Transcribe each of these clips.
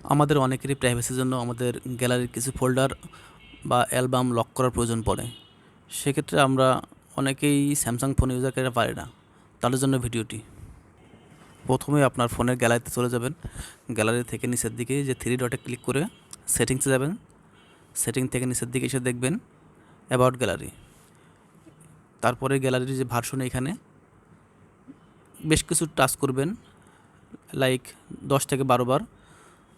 আমাদের অনেকেরই প্রাইভেসির জন্য আমাদের গ্যালারির কিছু ফোল্ডার বা অ্যালবাম লক করার প্রয়োজন পড়ে। সেক্ষেত্রে আমরা অনেকেই স্যামসাং ফোন ইউজারকারীরা পারি না, তাদের জন্য ভিডিওটি। প্রথমে আপনার ফোনের গ্যালারিতে চলে যাবেন। গ্যালারি থেকে নিচের দিকে যে থ্রি ডটে ক্লিক করে সেটিংসে যাবেন। সেটিং থেকে নিচের দিকে এসে দেখবেন অ্যাবাউট গ্যালারি। তারপরে গ্যালারির যে ভার্সন, এখানে বেশ কিছু টাচ করবেন, লাইক 10 থেকে 12 বার।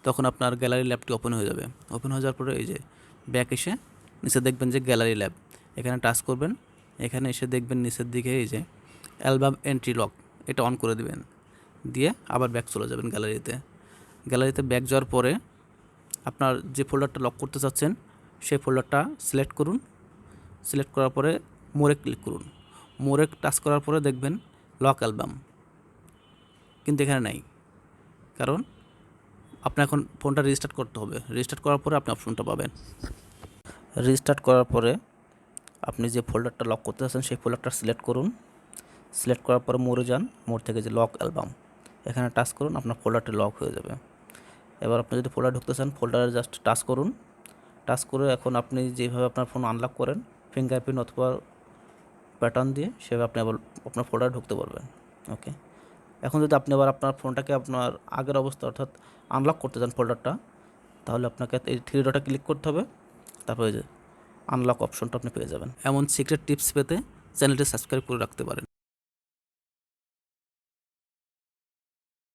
তখন আপনার গ্যালারি ল্যাবটি ওপেন হয়ে যাবে। ওপেন হয়ে যাওয়ার পরে এই যে ব্যাক এসে নিচে দেখবেন যে গ্যালারি ল্যাব, এখানে টাচ করবেন। এখানে এসে দেখবেন নিচের দিকে এই যে অ্যালবাম এন্ট্রি লক, এটা অন করে দিবেন। দিয়ে আবার ব্যাক চলে যাবেন গ্যালারিতে। গ্যালারিতে ব্যাক যাওয়ার পরে আপনার যে ফোল্ডারটা লক করতে চাচ্ছেন সেই ফোল্ডারটা সিলেক্ট করুন। সিলেক্ট করার পরে মোরে ক্লিক করুন। মোরে টাচ করার পরে দেখবেন লক অ্যালবাম, কিন্তু এখানে নাই, কারণ আপনার এখন ফোনটা রেজিস্টার্ট করতে হবে। রেজিস্টার্ট করার পরে আপনি অপশনটা পাবেন। রেজিস্টার্ট করার পরে আপনি যে ফোল্ডারটা লক করতে চাচ্ছেন সেই ফোল্ডারটা সিলেক্ট করুন। সিলেক্ট করার পরে মোড়ে যান, মোড় থেকে যে লক অ্যালবাম, এখানে টাচ করুন, আপনার ফোল্ডারটি লক হয়ে যাবে। এবার আপনি যদি ফোল্ডার ঢুকতে চান, ফোল্ডারে জাস্ট টাচ করুন। টাচ করে এখন আপনি যেভাবে আপনার ফোন আনলক করেন ফিঙ্গারপ্রিন্ট অথবা প্যাটার্ন দিয়ে, সেভাবে আপনি আবার আপনার ফোল্ডারে ঢুকতে পারবেন। ওকে, এখন যদি আপনি আবার আপনার ফোনটাকে আপনার আগের অবস্থা অর্থাৎ আনলক করতে চান ফোল্ডারটা, তাহলে আপনাকে এই থ্রি ডটে ক্লিক করতে হবে। তারপরে যে আনলক অপশনটা আপনি পেয়ে যাবেন। এমন সিক্রেট টিপস পেতে চ্যানেলটি সাবস্ক্রাইব করে রাখতে পারেন।